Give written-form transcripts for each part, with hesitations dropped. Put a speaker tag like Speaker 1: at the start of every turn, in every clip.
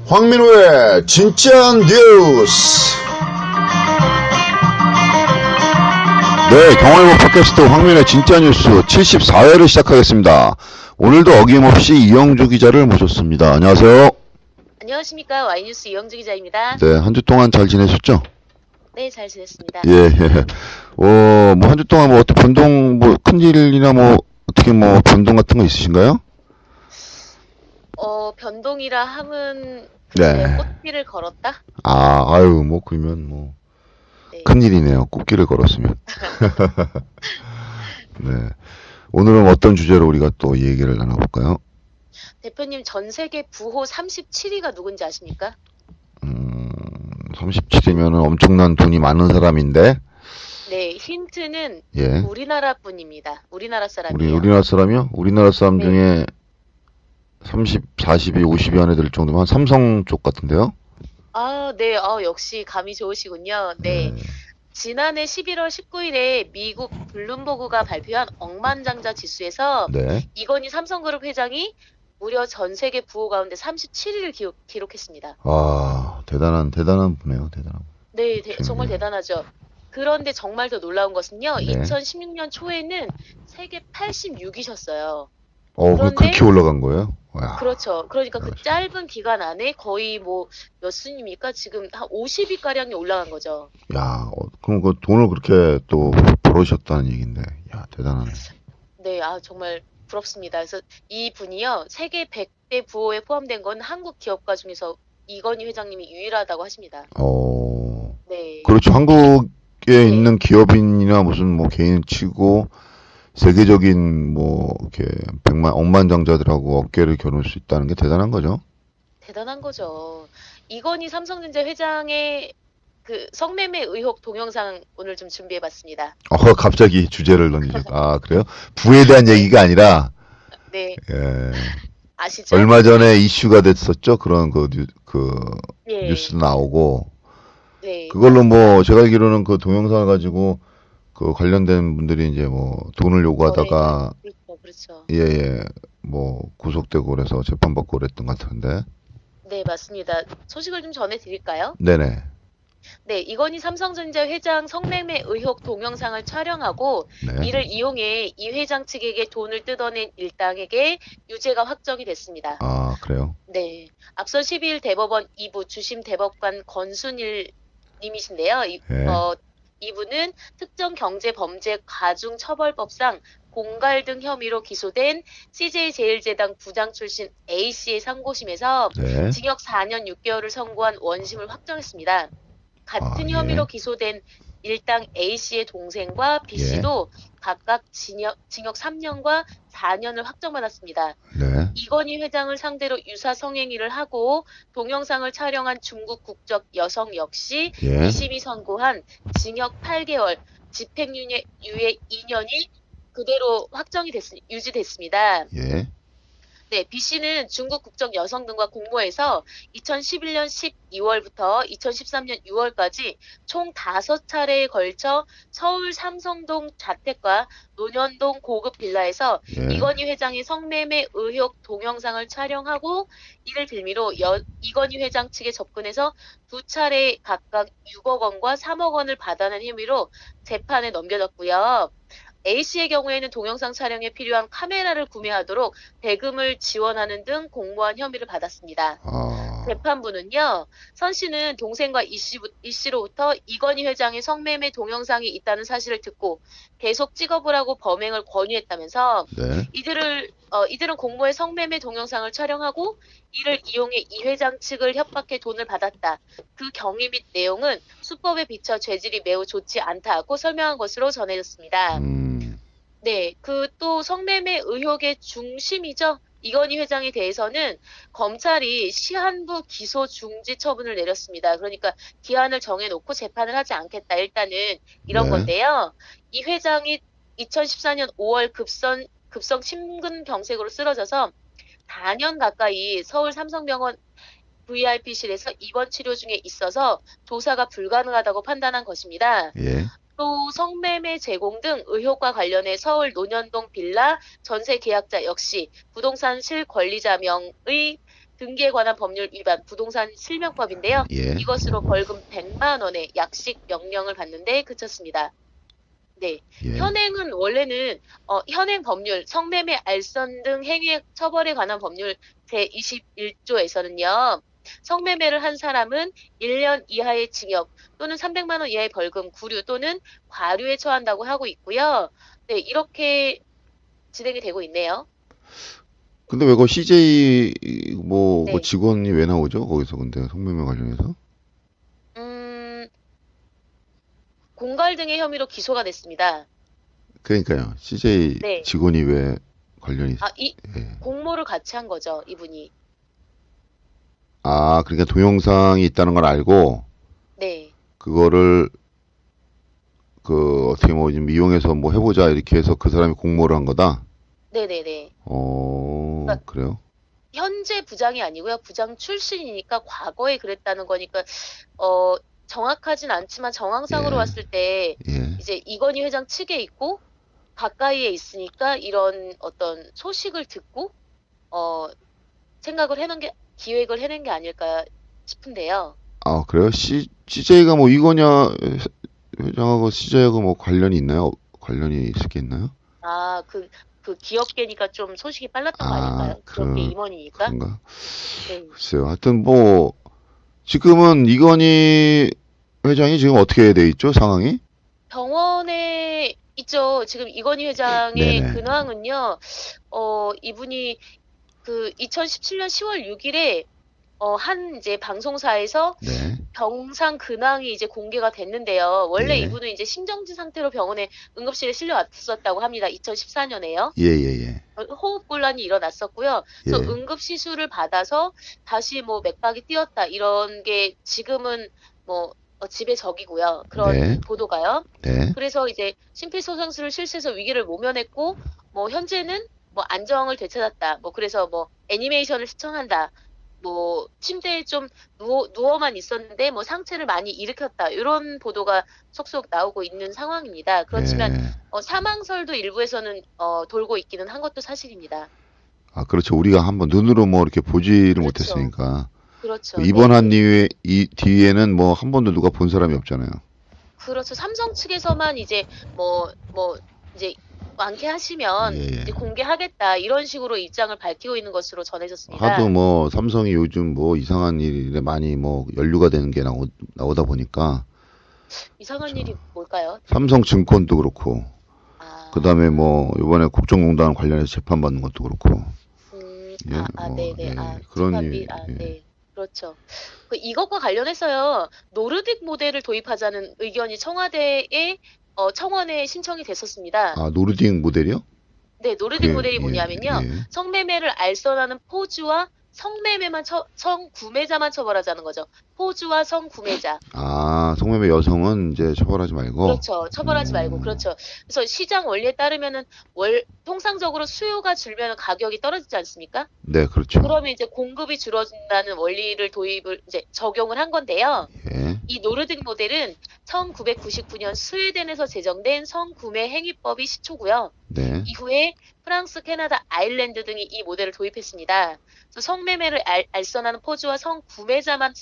Speaker 1: 황민호의 진짜 뉴스. 네, 경험해본 팟캐스트 황민호의 진짜 뉴스 74회를 시작하겠습니다. 오늘도 어김없이 이영주 기자를 모셨습니다. 안녕하세요.
Speaker 2: 안녕하십니까. 와이뉴스 이영주 기자입니다.
Speaker 1: 네, 한 주 동안 잘 지내셨죠?
Speaker 2: 네, 잘 지냈습니다.
Speaker 1: 예. 뭐 한 주 동안 뭐 어떤 변동, 뭐 큰일이나 뭐 어떻게 뭐 변동 같은 거 있으신가요?
Speaker 2: 변동이라 함은
Speaker 1: 네.
Speaker 2: 꽃길을 걸었다?
Speaker 1: 아유, 뭐 그러면 뭐
Speaker 2: 네.
Speaker 1: 큰일이네요. 꽃길을 걸었으면. 네. 오늘은 어떤 주제로 우리가 또 얘기를 나눠볼까요?
Speaker 2: 대표님, 전 세계 부호 37위가 누군지 아십니까?
Speaker 1: 37이면은 엄청난 돈이 많은 사람인데.
Speaker 2: 네, 힌트는
Speaker 1: 예.
Speaker 2: 우리나라 분입니다. 우리나라 사람이에요.
Speaker 1: 우리나라 사람이요? 우리나라 사람
Speaker 2: 네.
Speaker 1: 중에 30, 40이, 50이 안에 들 정도면 한 삼성 쪽 같은데요?
Speaker 2: 네, 역시 감이 좋으시군요. 네. 지난해 11월 19일에 미국 블룸버그가 발표한 억만장자 지수에서
Speaker 1: 네.
Speaker 2: 이건희 삼성그룹 회장이 무려 전 세계 부호 가운데 37위를 기록했습니다.
Speaker 1: 대단한 분이에요, 대단한.
Speaker 2: 네, 정말 대단하죠. 그런데 정말 더 놀라운 것은요,
Speaker 1: 네.
Speaker 2: 2016년 초에는 세계 86이셨어요.
Speaker 1: 그렇게 올라간 거예요? 와.
Speaker 2: 그렇죠. 그러니까 그
Speaker 1: 그렇죠.
Speaker 2: 짧은 기간 안에 거의 뭐 몇 순위입니까? 지금 한 50위가량이 올라간 거죠.
Speaker 1: 야, 그럼 그 돈을 그렇게 또 벌으셨다는 얘기인데, 야, 대단하네.
Speaker 2: 네, 정말 부럽습니다. 그래서 이 분이요, 세계 100대 부호에 포함된 건 한국 기업가 중에서 이건희 회장님이 유일하다고 하십니다. 네.
Speaker 1: 그렇죠. 한국에 있는 기업인이나 무슨 뭐 개인 치고 세계적인 뭐 이렇게 억만장자들하고 어깨를 겨눌 수 있다는 게 대단한 거죠.
Speaker 2: 대단한 거죠. 이건희 삼성전자 회장의 그 성매매 의혹 동영상 오늘 좀 준비해봤습니다.
Speaker 1: 갑자기 주제를 던지셨다. 그래요? 부에 대한 얘기가 아니라,
Speaker 2: 네,
Speaker 1: 예,
Speaker 2: 아시죠?
Speaker 1: 얼마 전에 이슈가 됐었죠. 그런
Speaker 2: 예,
Speaker 1: 뉴스 나오고,
Speaker 2: 네,
Speaker 1: 그걸로 뭐 제가 알기로는 그 동영상을 가지고 그 관련된 분들이 이제 뭐 돈을 요구하다가
Speaker 2: 그렇죠.
Speaker 1: 예, 뭐 구속되고 그래서 재판받고 그랬던 것 같은데.
Speaker 2: 네, 맞습니다. 소식을 좀 전해드릴까요?
Speaker 1: 네네.
Speaker 2: 네, 이건희 삼성전자 회장 성매매 의혹 동영상을 촬영하고
Speaker 1: 네.
Speaker 2: 이를 이용해 이 회장 측에게 돈을 뜯어낸 일당에게 유죄가 확정이 됐습니다.
Speaker 1: 그래요?
Speaker 2: 네, 앞선 12일 대법원 2부 주심 대법관 권순일 님이신데요. 이분은 특정경제범죄가중처벌법상 공갈 등 혐의로 기소된 CJ제일제당 부장 출신 A씨의 상고심에서
Speaker 1: 네.
Speaker 2: 징역 4년 6개월을 선고한 원심을 확정했습니다. 같은 혐의로 기소된 일당 A씨의 동생과 B씨도 각각 징역 3년과 4년을 확정받았습니다.
Speaker 1: 네.
Speaker 2: 이건희 회장을 상대로 유사 성행위를 하고 동영상을 촬영한 중국 국적 여성 역시 2심이 선고한 징역 8개월, 집행유예 2년이 그대로 유지됐습니다.
Speaker 1: 예.
Speaker 2: 네, B씨는 중국 국적 여성 등과 공모해서 2011년 12월부터 2013년 6월까지 총 5차례에 걸쳐 서울 삼성동 자택과 논현동 고급 빌라에서 이건희 회장의 성매매 의혹 동영상을 촬영하고 이를 빌미로 이건희 회장 측에 접근해서 2차례 각각 6억 원과 3억 원을 받아낸 혐의로 재판에 넘겨졌고요. A씨의 경우에는 동영상 촬영에 필요한 카메라를 구매하도록 대금을 지원하는 등 공모한 혐의를 받았습니다. 재판부는요, 선 씨는 동생과 이씨로부터 이건희 회장의 성매매 동영상이 있다는 사실을 듣고 계속 찍어보라고 범행을 권유했다면서 이들은 공모의 성매매 동영상을 촬영하고 이를 이용해 이 회장 측을 협박해 돈을 받았다. 그 경위 및 내용은 수법에 비춰 죄질이 매우 좋지 않다고 설명한 것으로 전해졌습니다. 네, 또 성매매 의혹의 중심이죠. 이건희 회장에 대해서는 검찰이 시한부 기소 중지 처분을 내렸습니다. 그러니까 기한을 정해놓고 재판을 하지 않겠다. 일단은 이런 건데요. 이 회장이 2014년 5월 급성 심근경색으로 쓰러져서 4년 가까이 서울 삼성병원 VIP실에서 입원 치료 중에 있어서 조사가 불가능하다고 판단한 것입니다. 또 성매매 제공 등 의혹과 관련해 서울 논현동 빌라 전세 계약자 역시 부동산 실권리자명의 등기에 관한 법률 위반 부동산 실명법인데요.
Speaker 1: 예,
Speaker 2: 이것으로 벌금 100만 원의 약식 명령을 받는데 그쳤습니다. 네.
Speaker 1: 예,
Speaker 2: 현행은 원래는 현행 법률 성매매 알선 등 행위 처벌에 관한 법률 제21조에서는요. 성매매를 한 사람은 1년 이하의 징역 또는 300만 원 이하의 벌금, 구류 또는 과류에 처한다고 하고 있고요. 네, 이렇게 진행이 되고 있네요.
Speaker 1: 근데 왜 그 CJ 뭐
Speaker 2: 네.
Speaker 1: 직원이 왜 나오죠? 거기서 근데 성매매 관련해서?
Speaker 2: 음, 공갈 등의 혐의로 기소가 됐습니다.
Speaker 1: 그러니까요. CJ
Speaker 2: 네.
Speaker 1: 직원이 왜 관련이,
Speaker 2: 아, 이
Speaker 1: 예.
Speaker 2: 공모를 같이 한 거죠, 이분이.
Speaker 1: 아, 그러니까 동영상이 있다는 걸 알고,
Speaker 2: 네.
Speaker 1: 그거를, 어떻게 뭐 좀 이용해서 뭐 해보자, 이렇게 해서 그 사람이 공모를 한 거다?
Speaker 2: 네네네. 그러니까
Speaker 1: 그래요?
Speaker 2: 현재 부장이 아니고요. 부장 출신이니까 과거에 그랬다는 거니까 어 정확하진 않지만 정황상으로
Speaker 1: 예,
Speaker 2: 봤을 때
Speaker 1: 예.
Speaker 2: 이제 이건희 회장 측에 있고 가까이에 있으니까 이런 어떤 소식을 듣고 어 생각을 해놓은 게 기획을 해낸 게 아닐까 싶은데요.
Speaker 1: 아, 그래요? CJ가 뭐 이거냐, 회장하고 CJ하고 뭐 관련이 있나요? 관련이 있을 게 있나요?
Speaker 2: 아, 그 기업계니까 좀 소식이 빨랐던 거
Speaker 1: 아,
Speaker 2: 아닐까요? 기업계 임원이니까.
Speaker 1: 그런가?
Speaker 2: 네.
Speaker 1: 글쎄요. 하여튼 뭐, 지금은 이건희 회장이 지금 어떻게 돼 있죠? 상황이?
Speaker 2: 병원에 있죠. 지금 이건희 회장의
Speaker 1: 네네.
Speaker 2: 근황은요. 이분이 그 2017년 10월 6일에 한 이제 방송사에서
Speaker 1: 네.
Speaker 2: 병상 근황이 이제 공개가 됐는데요. 원래
Speaker 1: 예.
Speaker 2: 이분은 이제 심정지 상태로 병원에 응급실에 실려왔었다고 합니다. 2014년에요.
Speaker 1: 예, 예, 예.
Speaker 2: 호흡곤란이 일어났었고요. 그래서
Speaker 1: 예.
Speaker 2: 응급 시술을 받아서 다시 뭐 맥박이 뛰었다 이런 게 지금은 뭐 집의 적이고요.
Speaker 1: 네.
Speaker 2: 그런 보도가요.
Speaker 1: 네.
Speaker 2: 그래서 이제 심폐소생술을 실시해서 위기를 모면했고 뭐 현재는 뭐 안정을 되찾았다. 뭐 그래서 뭐 애니메이션을 시청한다. 뭐 침대에 좀 누워만 있었는데 뭐 상체를 많이 일으켰다. 이런 보도가 속속 나오고 있는 상황입니다. 그렇지만
Speaker 1: 예.
Speaker 2: 사망설도 일부에서는 돌고 있기는 한 것도 사실입니다.
Speaker 1: 아, 그렇죠. 우리가 한번 눈으로 뭐 이렇게 보지를
Speaker 2: 그렇죠.
Speaker 1: 못했으니까.
Speaker 2: 그렇죠.
Speaker 1: 입원한
Speaker 2: 네네.
Speaker 1: 이후에, 이 뒤에는 뭐 한 번도 누가 본 사람이 없잖아요.
Speaker 2: 그렇죠. 삼성 측에서만 이제 뭐 이제
Speaker 1: 예,
Speaker 2: 완쾌하시면
Speaker 1: 예.
Speaker 2: 이제 공개하겠다 이런 식으로 입장을 밝히고 있는 것으로
Speaker 1: 하도
Speaker 2: 전해졌습니다.
Speaker 1: 뭐 삼성이 요즘 뭐 이상한 일에 많이 뭐 연루가 되는 게 나오다 보니까.
Speaker 2: 이상한
Speaker 1: 그렇죠.
Speaker 2: 일이 뭘까요?
Speaker 1: 삼성증권도 그렇고, 그 다음에
Speaker 2: 아,
Speaker 1: 뭐 이번에 국정농단 관련해서 재판받는 것도 그렇고. 예,
Speaker 2: 네네.
Speaker 1: 예, 그런 일,
Speaker 2: 재판비,
Speaker 1: 예.
Speaker 2: 네. 그렇죠. 이것과 관련해서요, 노르딕 모델을 도입하자는 의견이 청원에 신청이 됐었습니다.
Speaker 1: 아, 노르딩 모델이요?
Speaker 2: 네, 노르딕
Speaker 1: 그게,
Speaker 2: 모델이
Speaker 1: 예,
Speaker 2: 뭐냐면요.
Speaker 1: 예.
Speaker 2: 성매매를 알선하는 포주와 성구매자만 처벌하자는 거죠. 포주와 성구매자.
Speaker 1: 아, 성매매 여성은 이제 처벌하지 말고.
Speaker 2: 그렇죠. 처벌하지 말고. 그렇죠. 그래서 시장 원리에 따르면은 통상적으로 수요가 줄면 가격이 떨어지지 않습니까?
Speaker 1: 네, 그렇죠.
Speaker 2: 그러면 이제 공급이 줄어든다는 원리를 도입을 이제 적용을 한 건데요.
Speaker 1: 예,
Speaker 2: 이 노르딕 모델은 1999년 스웨덴에서 제정된 성구매 행위법이 시초고요.
Speaker 1: 네,
Speaker 2: 이후에 프랑스, 캐나다, 아일랜드 등이 이 모델을 도입했습니다. 그래서 성매매를 알선하는 포주와 성구매자만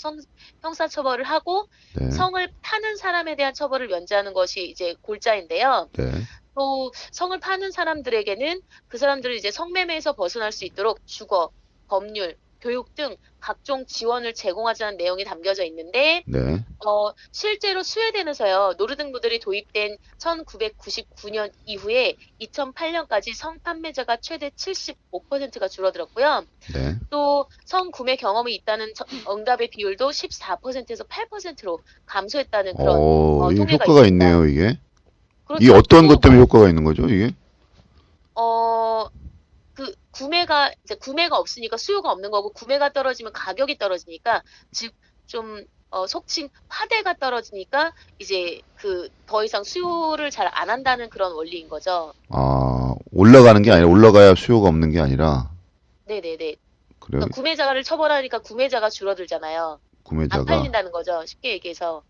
Speaker 2: 형사처벌을 하고
Speaker 1: 네,
Speaker 2: 성을 파는 사람에 대한 처벌을 면제하는 것이 이제 골자인데요.
Speaker 1: 네.
Speaker 2: 또 성을 파는 사람들에게는 그 사람들을 이제 성매매에서 벗어날 수 있도록 주거, 법률, 교육 등 각종 지원을 제공하자는 내용이 담겨져 있는데
Speaker 1: 네.
Speaker 2: 실제로 스웨덴에서요, 노르등 모델이 도입된 1999년 이후에 2008년까지 성판매자가 최대 75%가 줄어들었고요.
Speaker 1: 네.
Speaker 2: 또 성구매 경험이 있다는 응답의 비율도 14%에서 8%로 감소했다는 그런
Speaker 1: 이게
Speaker 2: 통계가
Speaker 1: 효과가
Speaker 2: 있습니다.
Speaker 1: 있네요, 이게. 이게
Speaker 2: 그렇죠.
Speaker 1: 어떤
Speaker 2: 또
Speaker 1: 것 때문에 효과가 있는 거죠, 이게?
Speaker 2: 어, 구매가 없으니까 수요가 없는 거고, 구매가 떨어지면 가격이 떨어지니까, 즉, 좀, 속칭 파대가 떨어지니까, 이제 더 이상 수요를 잘 안 한다는 그런 원리인 거죠.
Speaker 1: 아, 올라가는 게 아니라, 올라가야 수요가 없는 게 아니라,
Speaker 2: 네네네.
Speaker 1: 그래요?
Speaker 2: 그러니까 구매자를 처벌하니까 구매자가 줄어들잖아요. 안
Speaker 1: 구매자가.
Speaker 2: 팔린다는 거죠. 쉽게 얘기해서.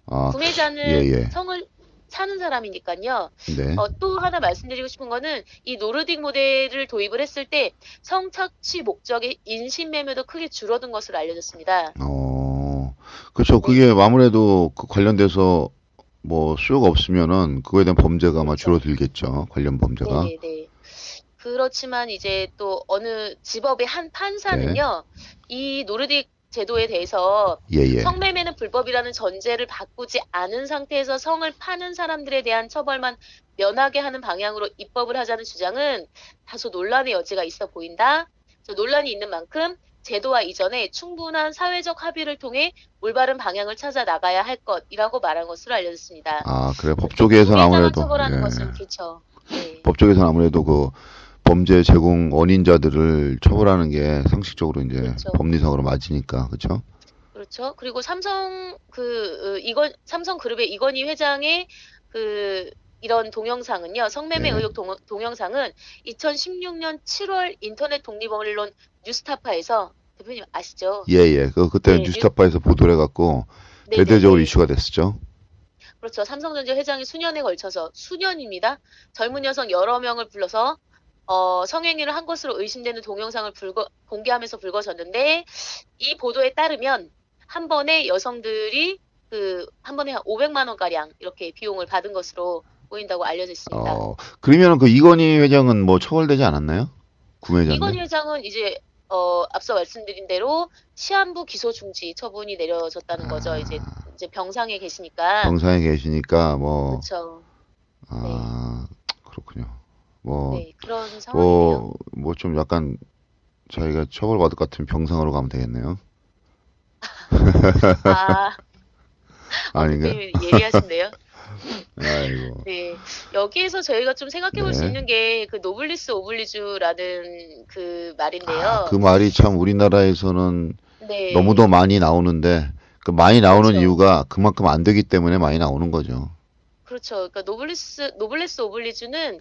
Speaker 1: 아, 예,
Speaker 2: 구매자는
Speaker 1: 예.
Speaker 2: 성을 사는 사람이니까요.
Speaker 1: 네.
Speaker 2: 또 하나 말씀드리고 싶은 거는 이 노르딕 모델을 도입을 했을 때 성착취 목적의 인신매매도 크게 줄어든 것으로 알려졌습니다.
Speaker 1: 그렇죠.
Speaker 2: 네,
Speaker 1: 그게 아무래도 그 관련돼서 뭐 수요가 없으면은 그거에 대한 범죄가 아마
Speaker 2: 그렇죠.
Speaker 1: 줄어들겠죠. 관련 범죄가.
Speaker 2: 네네네. 그렇지만 이제 또 어느 지법의 한
Speaker 1: 네.
Speaker 2: 판사는요, 이 노르딕 제도에 대해서
Speaker 1: 예, 예.
Speaker 2: 성매매는 불법이라는 전제를 바꾸지 않은 상태에서 성을 파는 사람들에 대한 처벌만 면하게 하는 방향으로 입법을 하자는 주장은 다소 논란의 여지가 있어 보인다. 논란이 있는 만큼 제도화 이전에 충분한 사회적 합의를 통해 올바른 방향을 찾아 나가야 할 것이라고 말한 것으로 알려졌습니다.
Speaker 1: 아, 그래.
Speaker 2: 또
Speaker 1: 법조계에서는
Speaker 2: 구매자만
Speaker 1: 아무래도,
Speaker 2: 처벌하는 것은
Speaker 1: 예.
Speaker 2: 그렇죠. 네.
Speaker 1: 법조계에서는 아무래도 그 범죄 제공 원인자들을 처벌하는 게 상식적으로 이제
Speaker 2: 그렇죠.
Speaker 1: 법리상으로 맞으니까, 그렇죠?
Speaker 2: 그렇죠. 그리고 삼성그룹의 이건희 회장의 이런 동영상은요, 성매매
Speaker 1: 예.
Speaker 2: 의혹 동영상은 2016년 7월 인터넷 독립언론 뉴스타파에서, 대표님 아시죠?
Speaker 1: 예, 예. 그때
Speaker 2: 네,
Speaker 1: 뉴스타파에서 보도를 해갖고 대대적으로
Speaker 2: 네네네.
Speaker 1: 이슈가 됐었죠.
Speaker 2: 그렇죠. 삼성전자 회장이 수년에 걸쳐서, 수년입니다. 젊은 여성 여러 명을 불러서, 성행위를 한 것으로 의심되는 동영상을 공개하면서 불거졌는데, 이 보도에 따르면, 한 번에 여성들이 한 번에 한 500만 원가량 이렇게 비용을 받은 것으로 보인다고 알려져 있습니다.
Speaker 1: 그러면은 그 이건희 회장은 뭐 처벌되지 않았나요? 구매자인데?
Speaker 2: 이건희 회장은 이제, 앞서 말씀드린 대로 시한부 기소 중지 처분이 내려졌다는 거죠.
Speaker 1: 아,
Speaker 2: 이제 병상에 계시니까.
Speaker 1: 병사에 계시니까 뭐,
Speaker 2: 그렇죠. 네.
Speaker 1: 아, 그렇군요. 뭐,
Speaker 2: 네. 그런 상황이네요.
Speaker 1: 뭐 좀 약간 자기가 처벌받을 것 같으면 병상으로 가면 되겠네요.
Speaker 2: 아,
Speaker 1: 아닌가?
Speaker 2: 대표님 예리하신데요.
Speaker 1: 아이고.
Speaker 2: 네. 여기에서 저희가 좀 생각해 볼 수
Speaker 1: 네.
Speaker 2: 있는 게 그 노블리스 오블리주라는 그
Speaker 1: 그
Speaker 2: 말인데요.
Speaker 1: 말이 참 우리나라에서는
Speaker 2: 네.
Speaker 1: 너무도 많이 나오는데, 그 많이 나오는
Speaker 2: 그렇죠.
Speaker 1: 이유가 그만큼 안 되기 때문에 많이 나오는 거죠.
Speaker 2: 그렇죠. 그러니까 노블레스 오블리주는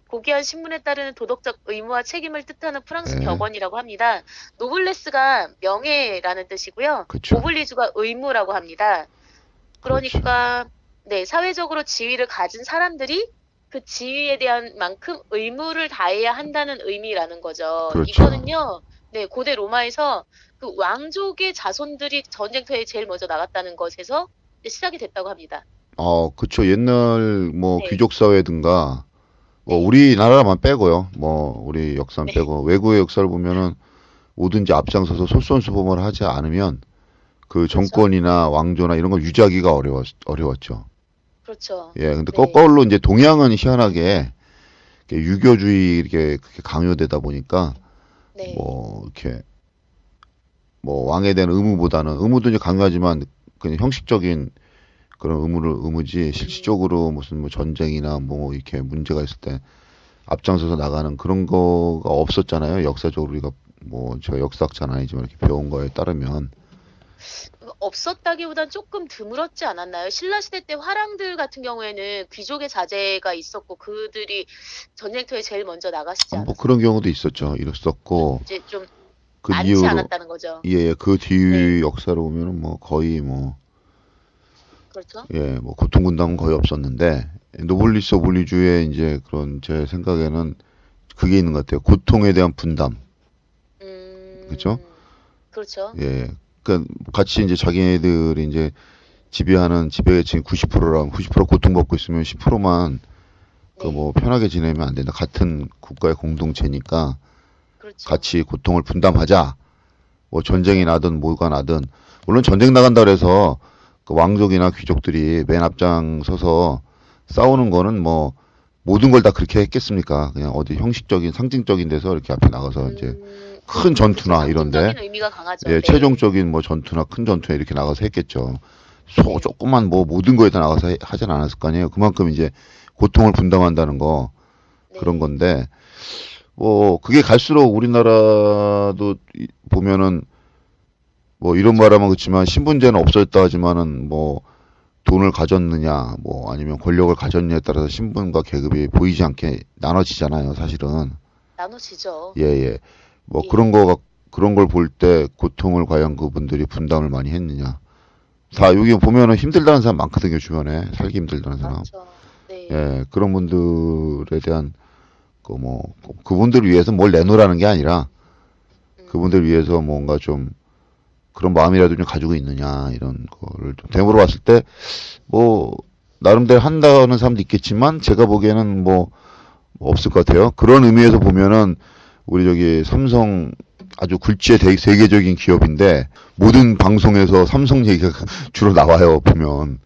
Speaker 2: 고귀한 신분에 따르는 도덕적 의무와 책임을 뜻하는 프랑스
Speaker 1: 네.
Speaker 2: 격언이라고 합니다. 노블레스가 명예라는 뜻이고요.
Speaker 1: 그쵸.
Speaker 2: 오블리주가 의무라고 합니다.
Speaker 1: 그렇죠.
Speaker 2: 그러니까 네, 사회적으로 지위를 가진 사람들이 그 지위에 대한 만큼 의무를 다해야 한다는 의미라는 거죠.
Speaker 1: 그렇죠.
Speaker 2: 이거는요, 네, 고대 로마에서 그 왕족의 자손들이 전쟁터에 제일 먼저 나갔다는 것에서 이제 시작이 됐다고 합니다.
Speaker 1: 그쵸. 옛날 뭐
Speaker 2: 네,
Speaker 1: 귀족 사회든가 뭐
Speaker 2: 네,
Speaker 1: 우리나라만 빼고요. 뭐 우리 역사는
Speaker 2: 네,
Speaker 1: 빼고 외국의 역사를 보면은 뭐든지 앞장서서 솔선수범을 하지 않으면 그
Speaker 2: 그렇죠.
Speaker 1: 정권이나 왕조나 이런 걸 유지하기가 어려웠죠.
Speaker 2: 그렇죠.
Speaker 1: 예, 근데
Speaker 2: 네,
Speaker 1: 거꾸로 이제 동양은 희한하게 이렇게 유교주의 이렇게 그렇게 강요되다 보니까
Speaker 2: 네,
Speaker 1: 뭐 이렇게 뭐 왕에 대한 의무보다는 의무도 이제 강요하지만 그냥 형식적인 그런 의무지 실질적으로 무슨 뭐 전쟁이나 뭐 이렇게 문제가 있을 때 앞장서서 나가는 그런 거가 없었잖아요. 역사적으로 우리가 뭐 저 역사학자는 아니지만 이렇게 배운 거에 따르면
Speaker 2: 없었다기보단 조금 드물었지 않았나요? 신라시대 때 화랑들 같은 경우에는 귀족의 자제가 있었고 그들이 전쟁터에 제일 먼저 나가시지
Speaker 1: 뭐 그런
Speaker 2: 않았습니까?
Speaker 1: 경우도 있었죠. 있었고
Speaker 2: 이제 좀
Speaker 1: 그
Speaker 2: 많지
Speaker 1: 이후로
Speaker 2: 않았다는 거죠.
Speaker 1: 예, 그
Speaker 2: 네,
Speaker 1: 뒤 역사를 보면은 뭐 거의 뭐
Speaker 2: 그렇죠.
Speaker 1: 예, 뭐 고통분담은 거의 없었는데 노블리스 오블리주의 이제 그런 제 생각에는 그게 있는 것 같아요. 고통에 대한 분담. 그렇죠?
Speaker 2: 그렇죠.
Speaker 1: 예. 그러니까 같이 이제 자기네들이 이제 지배하는 지배계층이 90%랑 90% 고통받고 있으면 10%만 그
Speaker 2: 네,
Speaker 1: 뭐 편하게 지내면 안 된다. 같은 국가의 공동체니까
Speaker 2: 그렇죠.
Speaker 1: 같이 고통을 분담하자. 뭐 전쟁이
Speaker 2: 그렇죠.
Speaker 1: 나든 뭐가 나든 물론 전쟁 나간다 그래서 그 왕족이나 귀족들이 맨 앞장 서서 싸우는
Speaker 2: 네.
Speaker 1: 거는 뭐 모든 걸 다 그렇게 했겠습니까? 그냥 어디 형식적인 상징적인 데서 이렇게 앞에 나가서 이제 큰
Speaker 2: 그렇죠.
Speaker 1: 전투나 이런데
Speaker 2: 상징적인 의미가 강하죠.
Speaker 1: 예,
Speaker 2: 네,
Speaker 1: 최종적인 뭐 전투나 큰 전투에 이렇게 나가서 했겠죠.
Speaker 2: 네,
Speaker 1: 조금만 뭐 모든 거에 다 나가서 하진 않았을 거 아니에요. 그만큼 이제 고통을 분담한다는 거 그런
Speaker 2: 네.
Speaker 1: 건데 뭐 그게 갈수록 우리나라도 보면은 뭐 이런
Speaker 2: 그렇죠.
Speaker 1: 말하면 그렇지만 신분제는 없어졌다 하지만은 뭐 돈을 가졌느냐 뭐 아니면 권력을 가졌느냐에 따라서 신분과 계급이 보이지 않게 나눠지잖아요, 사실은.
Speaker 2: 나눠지죠.
Speaker 1: 예, 예. 뭐
Speaker 2: 예.
Speaker 1: 그런 걸 볼 때 고통을 과연 그분들이 분담을 많이 했느냐. 다 여기 보면은 힘들다는 사람 많거든요, 주변에. 살기 힘들다는 사람.
Speaker 2: 맞죠. 네.
Speaker 1: 예, 그런 분들에 대한, 그 뭐, 그분들을 위해서 뭘 내놓으라는 게 아니라, 그분들을 위해서 뭔가 좀, 그런 마음이라도 좀 가지고 있느냐, 이런 거를 좀 되물어 봤을 때, 뭐, 나름대로 한다는 사람도 있겠지만, 제가 보기에는 뭐, 없을 것 같아요. 그런 의미에서 보면은, 우리 저기 삼성 아주 굴지의 세계적인 기업인데, 모든 방송에서 삼성 얘기가 주로 나와요, 보면.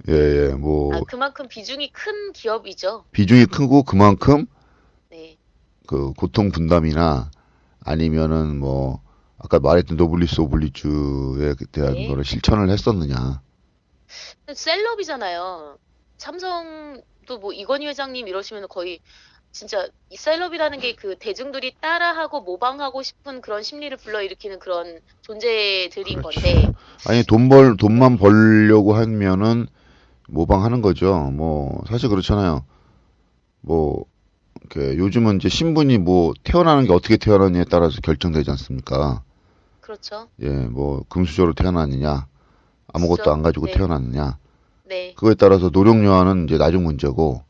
Speaker 1: 예, 예, 뭐,
Speaker 2: 그만큼 비중이 큰 기업이죠.
Speaker 1: 비중이 크고 그만큼
Speaker 2: 네.
Speaker 1: 그 고통 분담이나 아니면은 뭐, 아까 말했던 노블리스 오블리주에 대한
Speaker 2: 네.
Speaker 1: 거를 실천을 했었느냐.
Speaker 2: 셀럽이잖아요. 삼성도 뭐 이건희 회장님 이러시면 거의 진짜 이 셀럽이라는 게 그 대중들이 따라하고 모방하고 싶은 그런 심리를 불러일으키는 그런 존재들인
Speaker 1: 그렇죠.
Speaker 2: 건데,
Speaker 1: 아니, 돈만 벌려고 하면은 모방하는 거죠. 뭐, 사실 그렇잖아요. 뭐, 이렇게 요즘은 이제 신분이 뭐, 태어나는 게 어떻게 태어나느냐에 따라서 결정되지 않습니까?
Speaker 2: 그렇죠.
Speaker 1: 예, 뭐, 금수저로 태어났느냐, 아무것도
Speaker 2: 그죠?
Speaker 1: 안 가지고
Speaker 2: 네.
Speaker 1: 태어났느냐.
Speaker 2: 네.
Speaker 1: 그거에 따라서 노력 여하는 이제 나중 문제고,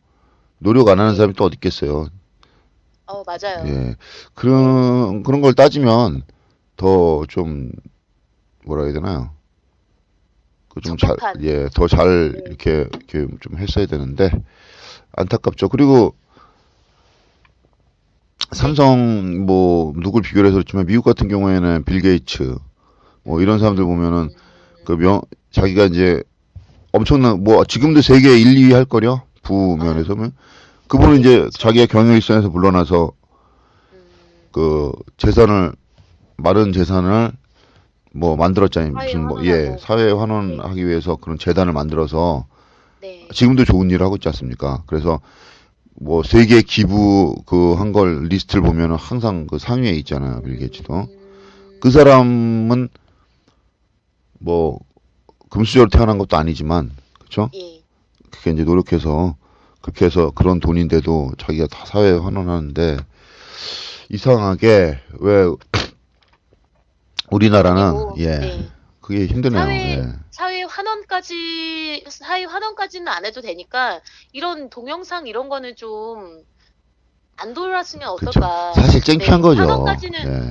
Speaker 1: 노력 안 하는
Speaker 2: 네.
Speaker 1: 사람이 또 어디 있겠어요.
Speaker 2: 맞아요.
Speaker 1: 예. 그런 걸 따지면 더 좀, 뭐라 해야 되나요? 그 좀 잘,
Speaker 2: 적법한.
Speaker 1: 예, 더 잘
Speaker 2: 네.
Speaker 1: 이렇게 좀 했어야 되는데, 안타깝죠. 그리고
Speaker 2: 네.
Speaker 1: 삼성 뭐 누굴 비교를 해서 그렇지만 미국 같은 경우에는 빌 게이츠 뭐 이런 사람들 보면은 그 자기가 이제 엄청난 뭐 지금도 세계 1, 2위 할 거려 부면에서는 그분은
Speaker 2: 네,
Speaker 1: 이제
Speaker 2: 그렇죠.
Speaker 1: 자기의 경영일선에서 물러나서 그 재산을 마른 재산을 뭐 만들었잖아요.
Speaker 2: 사회
Speaker 1: 무슨 뭐
Speaker 2: 환원하고.
Speaker 1: 사회
Speaker 2: 네.
Speaker 1: 환원하기 위해서 그런 재단을 만들어서
Speaker 2: 네.
Speaker 1: 지금도 좋은 일을 하고 있지 않습니까? 그래서 뭐 세계 기부 그 한 걸 리스트를 보면은 항상 그 상위에 있잖아요. 빌 게이츠도. 그 사람은 뭐 금수저로 태어난 것도 아니지만 그렇죠?
Speaker 2: 예.
Speaker 1: 그게 이제 노력해서 그렇게 해서 그런 돈인데도 자기가 다 사회에 환원하는데 이상하게 왜 우리나라는
Speaker 2: 그리고
Speaker 1: 예
Speaker 2: 네.
Speaker 1: 그게 힘드네요. 예.
Speaker 2: 사회 환원까지는 안 해도 되니까 이런 동영상 이런 거는 좀 안 돌았으면
Speaker 1: 그렇죠.
Speaker 2: 어떨까.
Speaker 1: 사실 창피한
Speaker 2: 네.
Speaker 1: 거죠.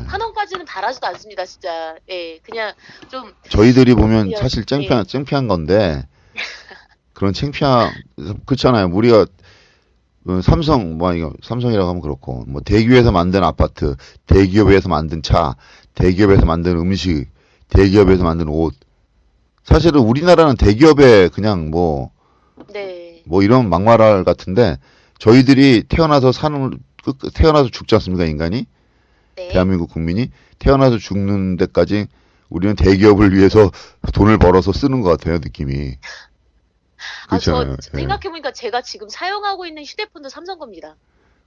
Speaker 2: 환원까지는 바라지도 않습니다, 진짜. 예. 그냥 좀
Speaker 1: 저희들이 보면
Speaker 2: 그냥
Speaker 1: 사실
Speaker 2: 예.
Speaker 1: 창피한 건데 그런 창피한 그렇잖아요. 우리가 삼성 뭐 이거 삼성이라고 하면 그렇고 뭐 대기업에서 만든 아파트, 대기업에서 만든 차, 대기업에서 만든 음식, 대기업에서 만든 옷. 사실은 우리나라는 대기업에 그냥
Speaker 2: 네.
Speaker 1: 뭐 이런 막말할 같은데 저희들이 태어나서 죽지 않습니까, 인간이?
Speaker 2: 네.
Speaker 1: 대한민국 국민이 태어나서 죽는 데까지 우리는 대기업을 위해서 돈을 벌어서 쓰는 것 같아요, 느낌이.
Speaker 2: 저
Speaker 1: 그렇잖아요. 예.
Speaker 2: 생각해보니까 제가 지금 사용하고 있는 휴대폰도 삼성 겁니다.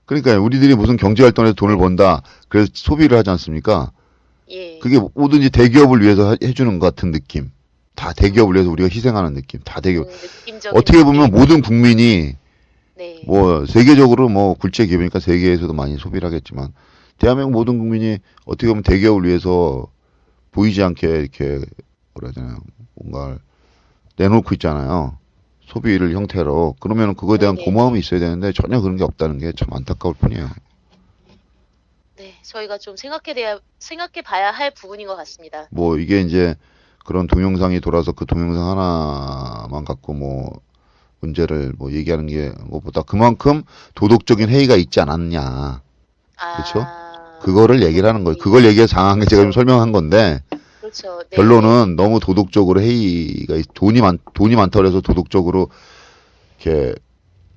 Speaker 1: 그러니까 우리들이 무슨 경제 활동에서 돈을 번다. 그래서 소비를 하지 않습니까?
Speaker 2: 예.
Speaker 1: 그게 뭐든지 대기업을 위해서 해주는 것 같은 느낌. 다 대기업을 위해서 우리가 희생하는 느낌. 다 대기업.
Speaker 2: 느낌적인
Speaker 1: 어떻게 보면
Speaker 2: 느낌.
Speaker 1: 모든 국민이
Speaker 2: 네.
Speaker 1: 뭐 세계적으로 뭐 굴지의 기업이니까 세계에서도 많이 소비를 하겠지만 대한민국 모든 국민이 어떻게 보면 대기업을 위해서 보이지 않게 이렇게 뭐라 해야 되나요? 뭔가 내놓고 있잖아요. 소비를 형태로. 그러면 그거에 대한
Speaker 2: 네.
Speaker 1: 고마움이 있어야 되는데 전혀 그런 게 없다는 게 참 안타까울 뿐이에요.
Speaker 2: 네. 저희가 좀 생각해 봐야 할 부분인 것 같습니다.
Speaker 1: 뭐 이게 이제 그런 동영상이 돌아서 그 동영상 하나만 갖고 뭐 문제를 뭐 얘기하는 게 것보다 그만큼 도덕적인 해이가 있지 않았냐. 그렇죠? 그거를 얘기를 하는 거예요. 그걸 얘기해서 장한 게 제가 좀 설명한 건데
Speaker 2: 그렇죠. 네.
Speaker 1: 결론은 너무 도덕적으로 해이가 돈이 많다고 해서 도덕적으로 이렇게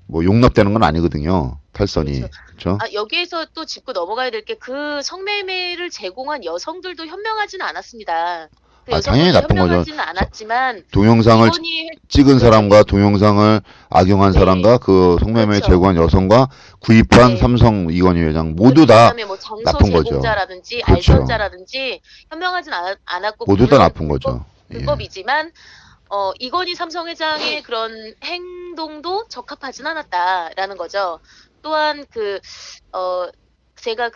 Speaker 1: 뭐 용납되는 건 아니거든요. 탈선이. 그렇죠?
Speaker 2: 여기에서 또 짚고 넘어가야 될 게 그 성매매를 제공한 여성들도 현명하지는 않았습니다. 그
Speaker 1: 당연히
Speaker 2: 여성들도
Speaker 1: 나쁜 거죠.
Speaker 2: 현명하지는 않았지만
Speaker 1: 동영상을
Speaker 2: 이건희
Speaker 1: 찍은 사람과 동영상을 악용한
Speaker 2: 네.
Speaker 1: 사람과 그 성매매
Speaker 2: 그렇죠.
Speaker 1: 제공한 여성과 구입한
Speaker 2: 네.
Speaker 1: 삼성 이건희 회장 모두 다
Speaker 2: 그다음에 뭐 장소
Speaker 1: 나쁜 거죠.
Speaker 2: 제공자라든지
Speaker 1: 그렇죠.
Speaker 2: 알선자라든지 현명하진 않았고
Speaker 1: 모두 다
Speaker 2: 물론
Speaker 1: 나쁜 거죠. 예.
Speaker 2: 불법이지만 이건희 삼성 회장의 그런 행동도 적합하진 않았다라는 거죠. 또한 제가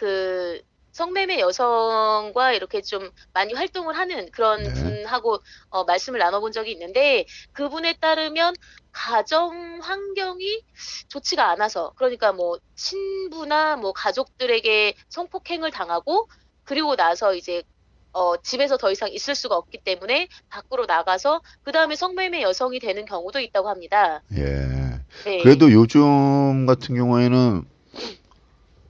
Speaker 2: 성매매 여성과 이렇게 좀 많이 활동을 하는 그런
Speaker 1: 네.
Speaker 2: 분하고 말씀을 나눠본 적이 있는데 그분에 따르면 가정 환경이 좋지가 않아서 그러니까 뭐 친부나 뭐 가족들에게 성폭행을 당하고 그리고 나서 이제 집에서 더 이상 있을 수가 없기 때문에 밖으로 나가서 그 다음에 성매매 여성이 되는 경우도 있다고 합니다.
Speaker 1: 예.
Speaker 2: 네.
Speaker 1: 그래도 요즘 같은 경우에는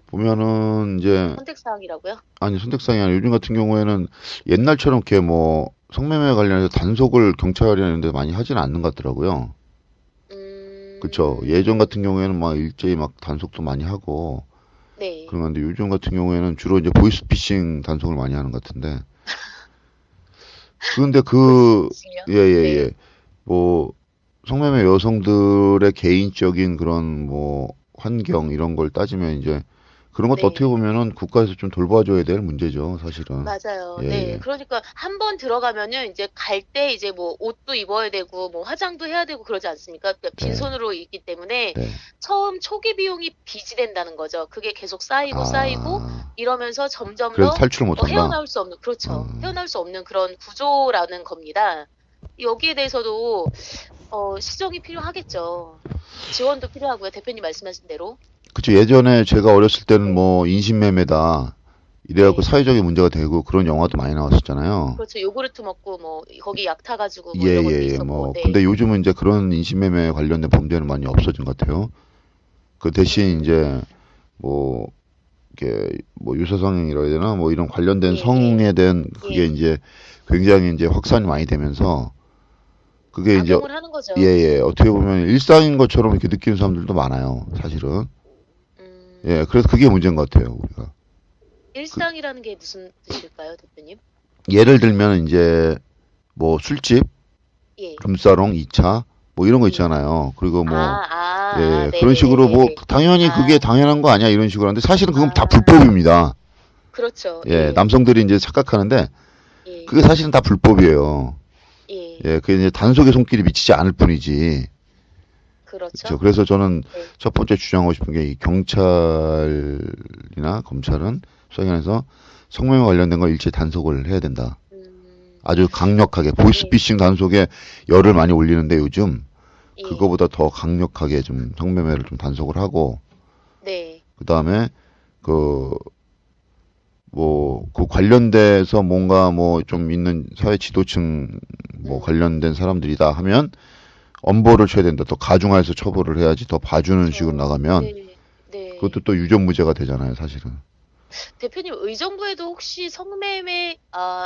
Speaker 1: 보면은 이제
Speaker 2: 선택사항이라고요?
Speaker 1: 아니 선택상이 아니라 요즘 같은 경우에는 옛날처럼 이렇게 뭐 성매매 관련해서 단속을 경찰이 하는데 많이 하지는 않는 것 같더라고요. 그쵸. 예전 같은 경우에는 막 일제히 막 단속도 많이 하고
Speaker 2: 네.
Speaker 1: 그런 건데 요즘 같은 경우에는 주로 이제 보이스피싱 단속을 많이 하는 것 같은데. 그런데 그,
Speaker 2: 보이스피싱이요?
Speaker 1: 예, 예,
Speaker 2: 네.
Speaker 1: 예. 뭐, 성매매 여성들의 개인적인 그런 뭐, 환경 이런 걸 따지면 이제 그런 것도 어떻게
Speaker 2: 네.
Speaker 1: 보면은 국가에서 좀 돌봐줘야 될 문제죠, 사실은.
Speaker 2: 맞아요.
Speaker 1: 예,
Speaker 2: 네.
Speaker 1: 예.
Speaker 2: 그러니까 한 번 들어가면은 이제 갈 때 이제 뭐 옷도 입어야 되고 뭐 화장도 해야 되고 그러지 않습니까? 그러니까
Speaker 1: 네,
Speaker 2: 빈손으로 있기 때문에
Speaker 1: 네.
Speaker 2: 처음 초기 비용이 비지된다는 거죠. 그게 계속 쌓이고 쌓이고
Speaker 1: 아,
Speaker 2: 이러면서 점점
Speaker 1: 그래서
Speaker 2: 더
Speaker 1: 탈출을 못 한다?
Speaker 2: 헤어나올 수 없는, 그렇죠.
Speaker 1: 음.
Speaker 2: 헤어나올 수 없는 그런 구조라는 겁니다. 여기에 대해서도 시정이 필요하겠죠. 지원도 필요하고요. 대표님 말씀하신 대로.
Speaker 1: 그쵸. 예전에 제가 어렸을 때는
Speaker 2: 네.
Speaker 1: 뭐 인신매매다. 이래갖고
Speaker 2: 네.
Speaker 1: 사회적인 문제가 되고 그런 영화도 많이 나왔었잖아요.
Speaker 2: 그렇죠. 요구르트 먹고 뭐 거기 약 타가지고
Speaker 1: 예,
Speaker 2: 뭐 이런 것도
Speaker 1: 예, 예.
Speaker 2: 있었고.
Speaker 1: 뭐, 근데
Speaker 2: 네.
Speaker 1: 요즘은 이제 그런 인신매매 관련된 범죄는 많이 없어진 것 같아요. 그 대신
Speaker 2: 음,
Speaker 1: 이제 뭐, 이렇게 뭐 유사성이라 해야 되나? 뭐 이런 관련된
Speaker 2: 예, 예,
Speaker 1: 성에 대한 그게
Speaker 2: 예.
Speaker 1: 이제 굉장히 이제 확산이 많이 되면서 그게 이제
Speaker 2: 악용을 하는
Speaker 1: 예,
Speaker 2: 거죠.
Speaker 1: 예. 어떻게 보면 일상인 것처럼 이렇게 느끼는 사람들도 많아요. 사실은. 예.
Speaker 2: 음,
Speaker 1: 그래서 그게 문제인 것 같아요. 우리가. 그
Speaker 2: 일상이라는 게 무슨 뜻일까요, 대표님?
Speaker 1: 예를 들면 이제 뭐 술집,
Speaker 2: 예,
Speaker 1: 룸사롱 2차 뭐 이런 거
Speaker 2: 예.
Speaker 1: 있잖아요. 그리고 뭐 예, 그런 식으로 뭐
Speaker 2: 네네네네네.
Speaker 1: 당연히 그게
Speaker 2: 아,
Speaker 1: 당연한 거 아니야 이런 식으로 하는데 사실은 그건 다
Speaker 2: 아,
Speaker 1: 불법입니다.
Speaker 2: 그렇죠.
Speaker 1: 예,
Speaker 2: 예,
Speaker 1: 남성들이 이제 착각하는데
Speaker 2: 예,
Speaker 1: 그게 사실은 다 불법이에요.
Speaker 2: 예.
Speaker 1: 예, 그게 이제 단속의 손길이 미치지 않을 뿐이지. 그렇죠.
Speaker 2: 그렇죠.
Speaker 1: 그래서 저는
Speaker 2: 네.
Speaker 1: 첫 번째 주장하고 싶은 게 이 경찰이나 검찰은 수사기관에서 성매매 관련된 걸 일체 단속을 해야 된다.
Speaker 2: 음,
Speaker 1: 아주 강력하게
Speaker 2: 예,
Speaker 1: 보이스피싱 단속에 열을 많이 올리는데 요즘
Speaker 2: 예.
Speaker 1: 그거보다 더 강력하게 좀 성매매를 좀 단속을 하고
Speaker 2: 네.
Speaker 1: 그 다음에 그 뭐 그 관련돼서 뭔가 뭐 좀 있는 사회 지도층 뭐
Speaker 2: 음,
Speaker 1: 관련된 사람들이다 하면 엄벌을 쳐야 된다. 더 가중해서 처벌을 해야지 더 봐주는 식으로
Speaker 2: 그렇죠.
Speaker 1: 나가면
Speaker 2: 네, 네.
Speaker 1: 그것도 또 유전무죄가 되잖아요, 사실은.
Speaker 2: 대표님, 의정부에도 혹시 성매매,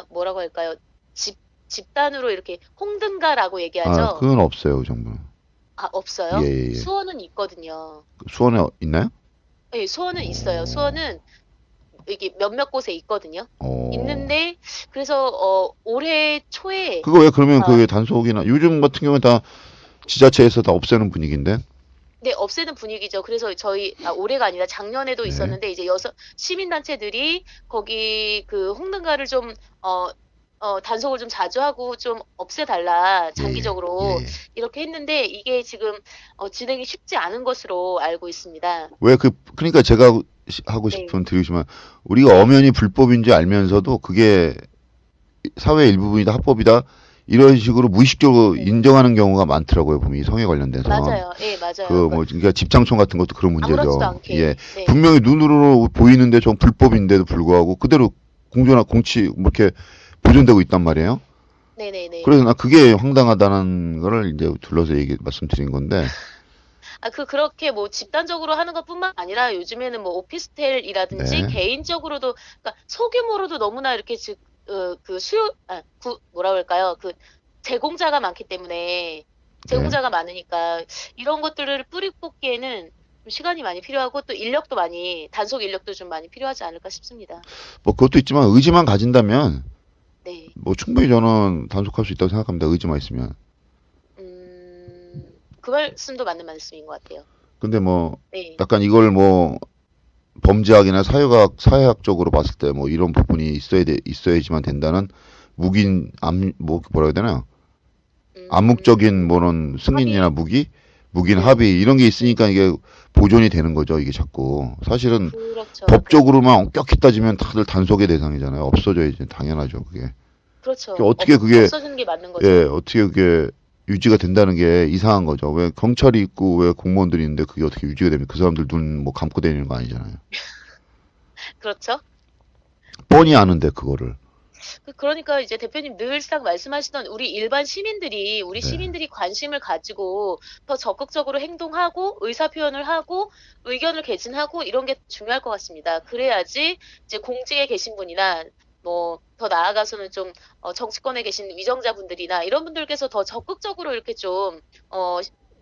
Speaker 2: 뭐라고 할까요? 집, 집단으로 이렇게 홍등가라고
Speaker 1: 아,
Speaker 2: 얘기하죠?
Speaker 1: 그건 없어요, 그 정도는.
Speaker 2: 아,
Speaker 1: 예,
Speaker 2: 없어요?
Speaker 1: 예, 예.
Speaker 2: 수원은 있거든요.
Speaker 1: 수원에 있나요?
Speaker 2: 예, 수원은 있어요.
Speaker 1: 어,
Speaker 2: 수원은 이게 몇몇 곳에 있거든요.
Speaker 1: 어.
Speaker 2: 있는데, 그래서, 올해 초에,
Speaker 1: 그거 왜 그러면
Speaker 2: 아,
Speaker 1: 그게 단속이나 요즘 같은 경우에 다 지자체에서 다 없애는 분위기인데?
Speaker 2: 네, 없애는 분위기죠. 그래서 올해가 아니라 작년에도
Speaker 1: 네.
Speaker 2: 있었는데, 이제 시민단체들이 거기 그 홍등가를 좀, 단속을 좀 자주 하고 좀 없애달라,
Speaker 1: 예, 예, 예,
Speaker 2: 장기적으로.
Speaker 1: 예.
Speaker 2: 이렇게 했는데, 이게 지금, 진행이 쉽지 않은 것으로 알고 있습니다.
Speaker 1: 왜 그러니까 제가 하고
Speaker 2: 네,
Speaker 1: 싶은 드리지만 우리가
Speaker 2: 네,
Speaker 1: 엄연히 불법인지 알면서도 그게 사회의 일부분이다, 합법이다, 이런 식으로 무의식적으로
Speaker 2: 네.
Speaker 1: 인정하는 경우가 많더라고요, 보면 이 성에 관련돼서.
Speaker 2: 맞아요. 예,
Speaker 1: 그,
Speaker 2: 맞아요. 그러니까
Speaker 1: 뭐, 그러니까 집장촌 같은 것도 그런
Speaker 2: 아무렇지도
Speaker 1: 문제죠. 예.
Speaker 2: 않게. 네,
Speaker 1: 분명히 눈으로 보이는데 전 불법인데도 불구하고 그대로 공존하, 공치, 뭐 이렇게 보존되고 있단 말이에요.
Speaker 2: 네네네.
Speaker 1: 그래서 나 그게 황당하다는 거를 이제 둘러서 말씀드린 건데,
Speaker 2: 그렇게 뭐 집단적으로 하는 것뿐만 아니라 요즘에는 뭐 오피스텔이라든지
Speaker 1: 네.
Speaker 2: 개인적으로도, 그러니까 소규모로도 너무나 이렇게 그 뭐라 그럴까요? 그 제공자가 많기 때문에,
Speaker 1: 네.
Speaker 2: 제공자가 많으니까 이런 것들을 뿌리 뽑기에는 좀 시간이 많이 필요하고 또 단속 인력도 좀 많이 필요하지 않을까 싶습니다.
Speaker 1: 뭐 그것도 있지만 의지만 가진다면
Speaker 2: 네.
Speaker 1: 뭐 충분히 저는 단속할 수 있다고 생각합니다. 의지만 있으면.
Speaker 2: 그 말씀도 맞는 말씀인 것 같아요.
Speaker 1: 근데 뭐
Speaker 2: 네.
Speaker 1: 약간 이걸 뭐 범죄학이나 사회학적으로 봤을 때 뭐 이런 부분이 있어야지만 된다는 뭐 뭐라 해야 되나? 암묵적인
Speaker 2: 음,
Speaker 1: 뭐는 승인이나
Speaker 2: 합의?
Speaker 1: 무기는
Speaker 2: 네.
Speaker 1: 합의 이런 게
Speaker 2: 네.
Speaker 1: 있으니까 이게 보존이 되는 거죠. 이게 자꾸. 사실은
Speaker 2: 그렇죠.
Speaker 1: 법적으로만 엄격히 따지면 다들 단속의 대상이잖아요. 없어져야지 당연하죠. 그게.
Speaker 2: 그렇죠.
Speaker 1: 어떻게 그게
Speaker 2: 없어지는 게 맞는 거죠.
Speaker 1: 예, 어떻게 그게 유지가 된다는 게 이상한 거죠. 왜 경찰이 있고 왜 공무원들이 있는데 그게 어떻게 유지가 됩니까? 그 사람들 눈 뭐 감고 다니는 거 아니잖아요.
Speaker 2: 그렇죠.
Speaker 1: 뻔히 아는데 그거를.
Speaker 2: 그러니까 이제 대표님 늘상 말씀하시던 우리 일반 시민들이, 우리
Speaker 1: 네.
Speaker 2: 시민들이 관심을 가지고 더 적극적으로 행동하고 의사표현을 하고 의견을 개진하고 이런 게 중요할 것 같습니다. 그래야지 이제 공직에 계신 분이나 뭐 더 나아가서는 좀 정치권에 계신 위정자분들이나 이런 분들께서 더 적극적으로 이렇게 좀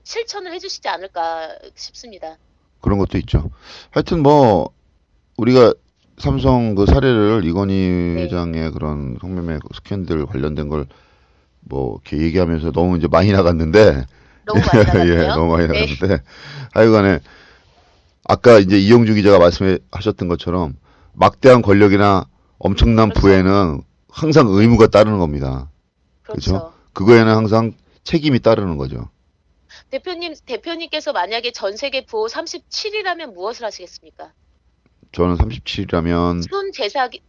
Speaker 2: 실천을 해주시지 않을까 싶습니다.
Speaker 1: 그런 것도 있죠. 하여튼 뭐 우리가 삼성 그 사례를 이건희
Speaker 2: 네.
Speaker 1: 회장의 그런 성매매 스캔들 관련된 걸 뭐 이렇게 얘기하면서 너무 이제 많이 나갔는데
Speaker 2: 너무 많이 나갔네요.
Speaker 1: 예, 너무 많이
Speaker 2: 네.
Speaker 1: 나갔는데 하여간에 아까 이제 이영주 기자가 말씀하셨던 것처럼 막대한 권력이나 엄청난
Speaker 2: 그렇죠.
Speaker 1: 부에는 항상 의무가 따르는 겁니다.
Speaker 2: 그렇죠.
Speaker 1: 그렇죠? 그거에는 항상 책임이 따르는 거죠.
Speaker 2: 대표님께서 만약에 전 세계 부호 37이라면 무엇을 하시겠습니까?
Speaker 1: 저는 37이라면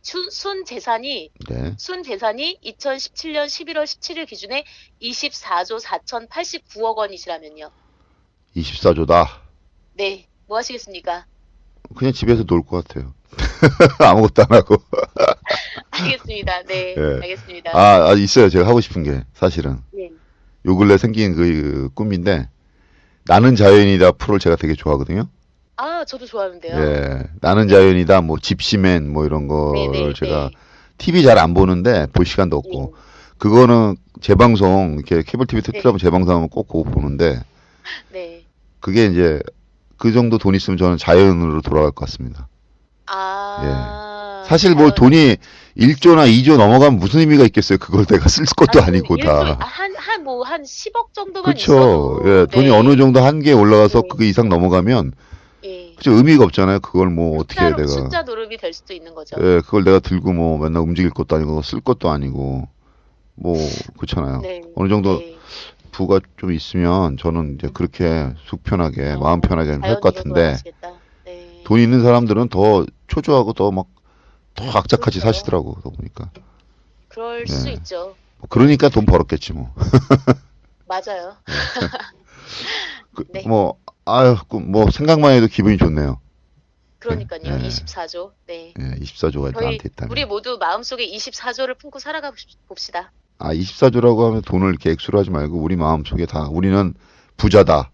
Speaker 2: 순재산이
Speaker 1: 네.
Speaker 2: 2017년 11월 17일 기준에 24조 4,089억 원이시라면요.
Speaker 1: 24조다.
Speaker 2: 네, 뭐 하시겠습니까?
Speaker 1: 그냥 집에서 놀 것 같아요. 아무것도 안 하고.
Speaker 2: 알겠습니다. 네,
Speaker 1: 예.
Speaker 2: 알겠습니다.
Speaker 1: 있어요. 제가 하고 싶은 게 사실은.
Speaker 2: 네.
Speaker 1: 요 근래 생긴 그 꿈인데 나는 자연이다 프로를 제가 되게 좋아하거든요.
Speaker 2: 저도 좋아하는데요.
Speaker 1: 예. 나는 자연이다 뭐 집시맨 뭐 이런 거를
Speaker 2: 네,
Speaker 1: 제가 TV 잘 안 보는데 볼 시간도 없고 그거는 재방송 이렇게 케이블 TV 틀어보면 재방송하면 꼭 그거 보는데
Speaker 2: 네.
Speaker 1: 그게 이제 그 정도 돈 있으면 저는 자연으로 돌아갈 것 같습니다. 사실 뭐 돈이 1조나 2조 넘어가면 무슨 의미가 있겠어요. 그걸 내가 쓸 것도 아니고 다.
Speaker 2: 한 10억 정도만
Speaker 1: 그렇죠.
Speaker 2: 있어도.
Speaker 1: 예, 돈이
Speaker 2: 네.
Speaker 1: 어느 정도 한계에 올라가서
Speaker 2: 네.
Speaker 1: 그게 이상 넘어가면
Speaker 2: 예.
Speaker 1: 그죠 의미가 없잖아요. 그걸 뭐 어떻게 내가
Speaker 2: 숫자 노름이 될 수도 있는 거죠.
Speaker 1: 예, 그걸 내가 들고 뭐 맨날 움직일 것도 아니고 쓸 것도 아니고 뭐 그렇잖아요.
Speaker 2: 네.
Speaker 1: 어느 정도
Speaker 2: 네.
Speaker 1: 부가 좀 있으면 저는 이제 그렇게 속 편하게 마음 편하게 할 것 같은데
Speaker 2: 돌아가시겠다. 네.
Speaker 1: 돈 있는 사람들은 더 초조하고 더 악착같이
Speaker 2: 그렇죠.
Speaker 1: 사시더라고. 그러다 보니까.
Speaker 2: 그럴
Speaker 1: 네.
Speaker 2: 수 있죠.
Speaker 1: 그러니까 돈 벌었겠지 뭐.
Speaker 2: 맞아요. 네.
Speaker 1: 뭐 생각만 해도 기분이 좋네요.
Speaker 2: 그러니까요.
Speaker 1: 네.
Speaker 2: 24조. 네.
Speaker 1: 예, 24조가
Speaker 2: 저희
Speaker 1: 나한테 있다면.
Speaker 2: 우리 모두 마음속에 24조를 품고 살아가 봅시다.
Speaker 1: 24조라고 하면 돈을 이렇게 액수로 하지 말고 우리 마음속에 다 우리는 부자다.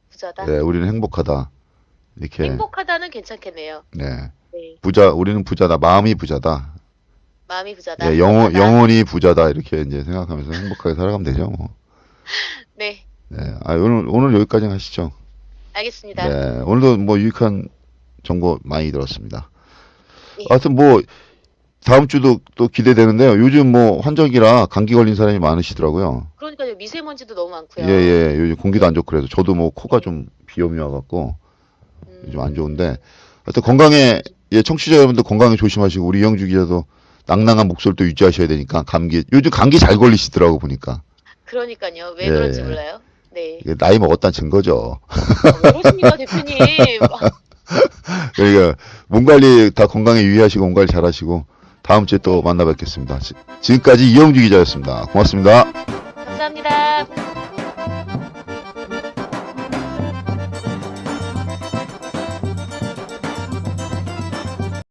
Speaker 2: 부자다.
Speaker 1: 예, 우리는 행복하다. 이렇게.
Speaker 2: 행복하다는 괜찮겠네요.
Speaker 1: 네.
Speaker 2: 네.
Speaker 1: 우리는 부자다. 마음이 부자다.
Speaker 2: 마음이 부자다.
Speaker 1: 예, 영혼이 부자다. 이렇게 이제 생각하면서 행복하게 살아가면 되죠, 뭐.
Speaker 2: 네.
Speaker 1: 네. 오늘 여기까지 하시죠.
Speaker 2: 알겠습니다.
Speaker 1: 네. 오늘도 뭐 유익한 정보 많이 들었습니다.
Speaker 2: 네.
Speaker 1: 하여튼 뭐 다음 주도 또 기대되는데요. 요즘 뭐 환절기라 감기 걸린 사람이 많으시더라고요.
Speaker 2: 그러니까요. 미세먼지도 너무 많고요.
Speaker 1: 예. 요즘 공기도 안 좋고 그래서 저도 뭐 코가 좀 비염이 와갖고 요즘 안 좋은데 하여튼 건강에 청취자 여러분들 건강에 조심하시고 우리 이영주 기자도 낭낭한 목소리도 유지하셔야 되니까 요즘 감기 잘 걸리시더라고 보니까.
Speaker 2: 그러니까요. 왜
Speaker 1: 예,
Speaker 2: 그런지
Speaker 1: 예.
Speaker 2: 몰라요. 네.
Speaker 1: 이게 나이 먹었다는 증거죠.
Speaker 2: 왜 그러십니까, 대표님?
Speaker 1: 그러니까 몸 관리 다 건강에 유의하시고 몸 관리 잘하시고 다음 주에 또 만나 뵙겠습니다. 지금까지 이영주 기자였습니다. 고맙습니다.
Speaker 2: 감사합니다.